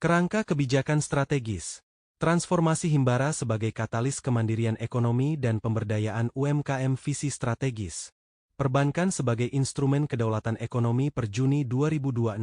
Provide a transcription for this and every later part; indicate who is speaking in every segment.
Speaker 1: Kerangka kebijakan strategis. Transformasi Himbara sebagai katalis kemandirian ekonomi dan pemberdayaan UMKM. Visi strategis. Perbankan sebagai instrumen kedaulatan ekonomi. Per Juni 2026,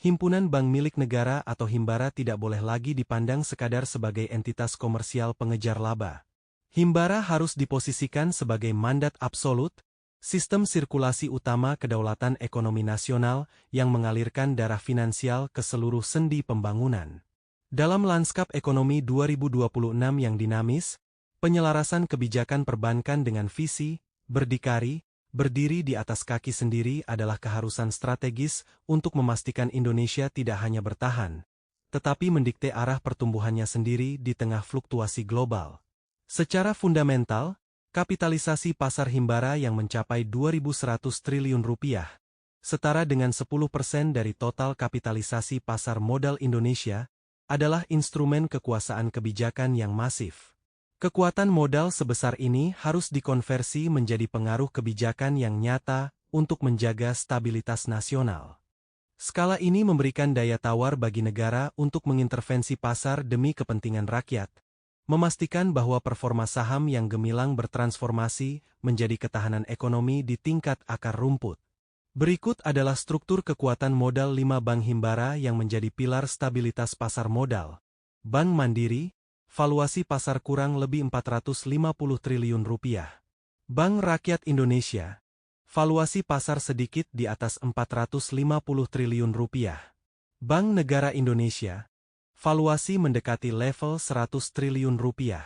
Speaker 1: Himpunan Bank Milik Negara atau Himbara tidak boleh lagi dipandang sekadar sebagai entitas komersial pengejar laba. Himbara harus diposisikan sebagai mandat absolut, sistem sirkulasi utama kedaulatan ekonomi nasional yang mengalirkan darah finansial ke seluruh sendi pembangunan. Dalam lanskap ekonomi 2026 yang dinamis, penyelarasan kebijakan perbankan dengan visi, berdiri di atas kaki sendiri adalah keharusan strategis untuk memastikan Indonesia tidak hanya bertahan, tetapi mendikte arah pertumbuhannya sendiri di tengah fluktuasi global. Secara fundamental, kapitalisasi pasar Himbara yang mencapai 2.100 triliun rupiah, setara dengan 10% dari total kapitalisasi pasar modal Indonesia, adalah instrumen kekuasaan kebijakan yang masif. Kekuatan modal sebesar ini harus dikonversi menjadi pengaruh kebijakan yang nyata untuk menjaga stabilitas nasional. Skala ini memberikan daya tawar bagi negara untuk mengintervensi pasar demi kepentingan rakyat, memastikan bahwa performa saham yang gemilang bertransformasi menjadi ketahanan ekonomi di tingkat akar rumput. Berikut adalah struktur kekuatan modal 5 Bank Himbara yang menjadi pilar stabilitas pasar modal. Bank Mandiri, valuasi pasar kurang lebih 450 triliun rupiah. Bank Rakyat Indonesia, valuasi pasar sedikit di atas 450 triliun rupiah. Bank Negara Indonesia, valuasi mendekati level 100 triliun rupiah.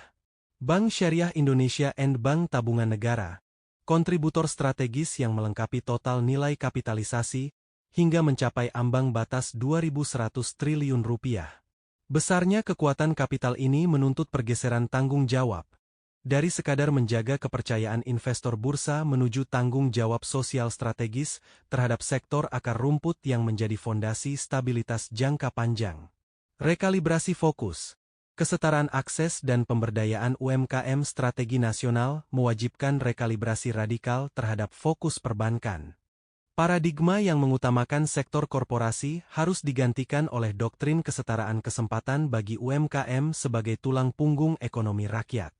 Speaker 1: Bank Syariah Indonesia and Bank Tabungan Negara, kontributor strategis yang melengkapi total nilai kapitalisasi hingga mencapai ambang batas 2.100 triliun rupiah. Besarnya kekuatan kapital ini menuntut pergeseran tanggung jawab. Dari sekadar menjaga kepercayaan investor bursa menuju tanggung jawab sosial strategis terhadap sektor akar rumput yang menjadi fondasi stabilitas jangka panjang. Rekalibrasi fokus, kesetaraan akses dan pemberdayaan UMKM. Strategi nasional mewajibkan rekalibrasi radikal terhadap fokus perbankan. Paradigma yang mengutamakan sektor korporasi harus digantikan oleh doktrin kesetaraan kesempatan bagi UMKM sebagai tulang punggung ekonomi rakyat.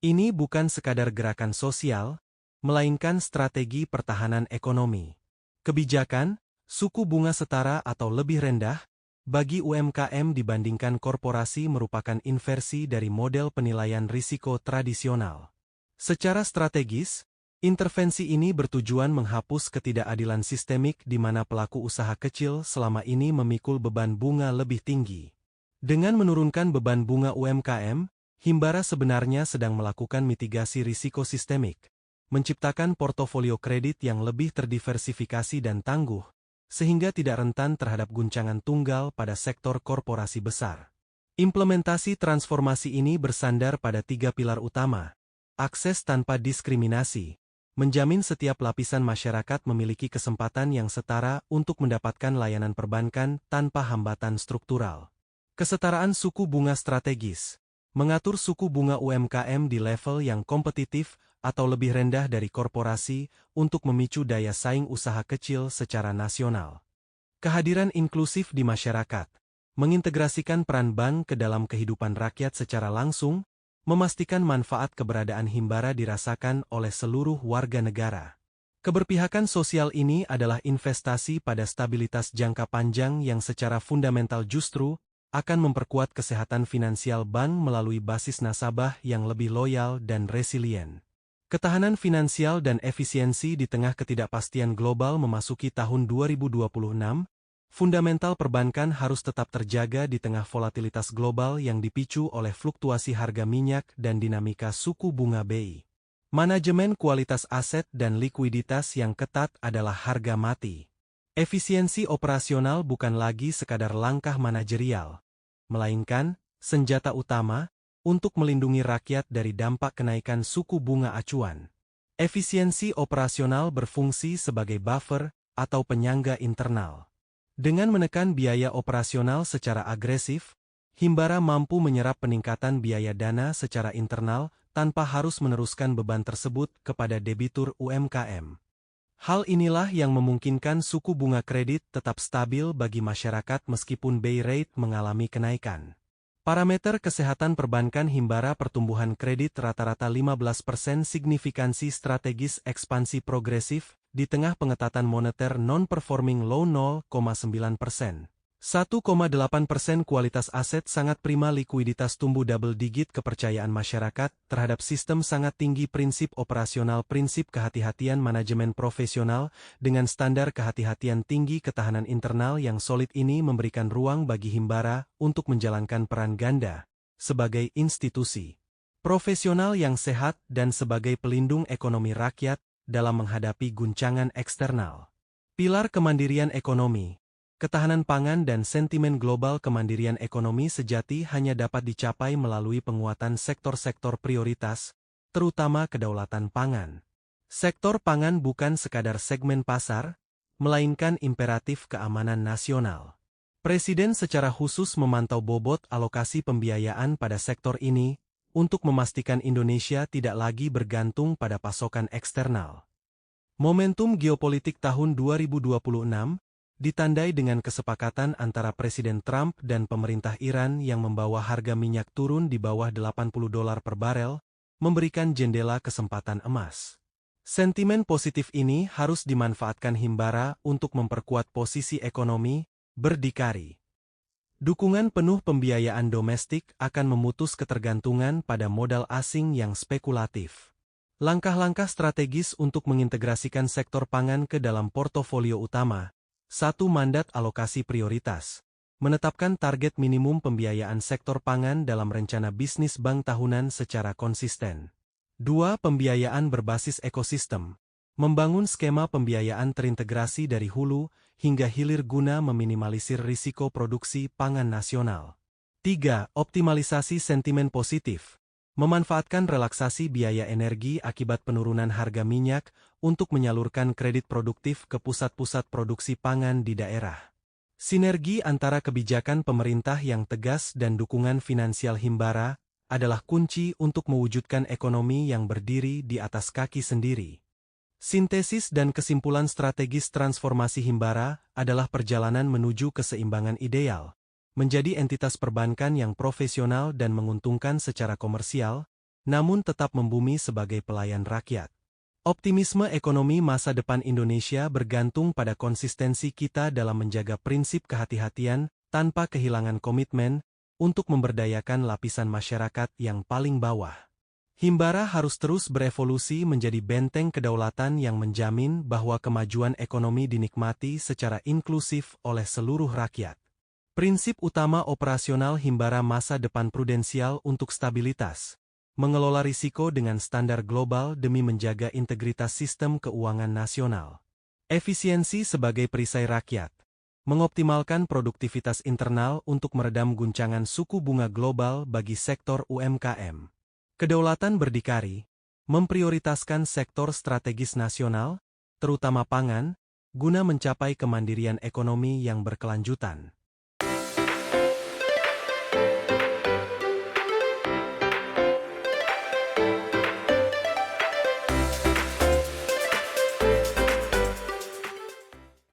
Speaker 1: Ini bukan sekadar gerakan sosial, melainkan strategi pertahanan ekonomi. Kebijakan, suku bunga setara atau lebih rendah, bagi UMKM dibandingkan korporasi merupakan inversi dari model penilaian risiko tradisional. Secara strategis, intervensi ini bertujuan menghapus ketidakadilan sistemik di mana pelaku usaha kecil selama ini memikul beban bunga lebih tinggi. Dengan menurunkan beban bunga UMKM, Himbara sebenarnya sedang melakukan mitigasi risiko sistemik, menciptakan portofolio kredit yang lebih terdiversifikasi dan tangguh, sehingga tidak rentan terhadap guncangan tunggal pada sektor korporasi besar. Implementasi transformasi ini bersandar pada 3 pilar utama. Akses tanpa diskriminasi, menjamin setiap lapisan masyarakat memiliki kesempatan yang setara untuk mendapatkan layanan perbankan tanpa hambatan struktural. Kesetaraan suku bunga strategis, mengatur suku bunga UMKM di level yang kompetitif atau lebih rendah dari korporasi untuk memicu daya saing usaha kecil secara nasional. Kehadiran inklusif di masyarakat, mengintegrasikan peran bank ke dalam kehidupan rakyat secara langsung, memastikan manfaat keberadaan Himbara dirasakan oleh seluruh warga negara. Keberpihakan sosial ini adalah investasi pada stabilitas jangka panjang yang secara fundamental justru akan memperkuat kesehatan finansial bank melalui basis nasabah yang lebih loyal dan resilien. Ketahanan finansial dan efisiensi di tengah ketidakpastian global memasuki tahun 2026, fundamental perbankan harus tetap terjaga di tengah volatilitas global yang dipicu oleh fluktuasi harga minyak dan dinamika suku bunga BI. Manajemen kualitas aset dan likuiditas yang ketat adalah harga mati. Efisiensi operasional bukan lagi sekadar langkah manajerial, melainkan senjata utama untuk melindungi rakyat dari dampak kenaikan suku bunga acuan. Efisiensi operasional berfungsi sebagai buffer atau penyangga internal. Dengan menekan biaya operasional secara agresif, Himbara mampu menyerap peningkatan biaya dana secara internal tanpa harus meneruskan beban tersebut kepada debitur UMKM. Hal inilah yang memungkinkan suku bunga kredit tetap stabil bagi masyarakat meskipun BI rate mengalami kenaikan. Parameter kesehatan perbankan Himbara pertumbuhan kredit rata-rata 15% signifikansi strategis ekspansi progresif, di tengah pengetatan moneter non-performing loan 0,9%. 1,8% kualitas aset sangat prima likuiditas tumbuh double digit kepercayaan masyarakat terhadap sistem sangat tinggi prinsip operasional prinsip kehati-hatian manajemen profesional dengan standar kehati-hatian tinggi ketahanan internal yang solid ini memberikan ruang bagi Himbara untuk menjalankan peran ganda sebagai institusi profesional yang sehat dan sebagai pelindung ekonomi rakyat dalam menghadapi guncangan eksternal. Pilar kemandirian ekonomi. Ketahanan pangan dan sentimen global kemandirian ekonomi sejati hanya dapat dicapai melalui penguatan sektor-sektor prioritas, terutama kedaulatan pangan. Sektor pangan bukan sekadar segmen pasar, melainkan imperatif keamanan nasional. Presiden secara khusus memantau bobot alokasi pembiayaan pada sektor ini, untuk memastikan Indonesia tidak lagi bergantung pada pasokan eksternal. Momentum geopolitik tahun 2026, ditandai dengan kesepakatan antara Presiden Trump dan pemerintah Iran yang membawa harga minyak turun di bawah $80 per barel, memberikan jendela kesempatan emas. Sentimen positif ini harus dimanfaatkan Himbara untuk memperkuat posisi ekonomi berdikari. Dukungan penuh pembiayaan domestik akan memutus ketergantungan pada modal asing yang spekulatif. Langkah-langkah strategis untuk mengintegrasikan sektor pangan ke dalam portofolio utama. 1. Mandat alokasi prioritas. Menetapkan target minimum pembiayaan sektor pangan dalam rencana bisnis bank tahunan secara konsisten. 2. Pembiayaan berbasis ekosistem. Membangun skema pembiayaan terintegrasi dari hulu hingga hilir guna meminimalisir risiko produksi pangan nasional. 3. Optimalisasi sentimen positif. Memanfaatkan relaksasi biaya energi akibat penurunan harga minyak untuk menyalurkan kredit produktif ke pusat-pusat produksi pangan di daerah. Sinergi antara kebijakan pemerintah yang tegas dan dukungan finansial Himbara adalah kunci untuk mewujudkan ekonomi yang berdiri di atas kaki sendiri. Sintesis dan kesimpulan strategis transformasi Himbara adalah perjalanan menuju keseimbangan ideal. Menjadi entitas perbankan yang profesional dan menguntungkan secara komersial, namun tetap membumi sebagai pelayan rakyat. Optimisme ekonomi masa depan Indonesia bergantung pada konsistensi kita dalam menjaga prinsip kehati-hatian tanpa kehilangan komitmen untuk memberdayakan lapisan masyarakat yang paling bawah. Himbara harus terus berevolusi menjadi benteng kedaulatan yang menjamin bahwa kemajuan ekonomi dinikmati secara inklusif oleh seluruh rakyat. Prinsip utama operasional Himbara masa depan prudensial untuk stabilitas, mengelola risiko dengan standar global demi menjaga integritas sistem keuangan nasional. Efisiensi sebagai perisai rakyat, mengoptimalkan produktivitas internal untuk meredam guncangan suku bunga global bagi sektor UMKM. Kedaulatan berdikari, memprioritaskan sektor strategis nasional, terutama pangan, guna mencapai kemandirian ekonomi yang berkelanjutan.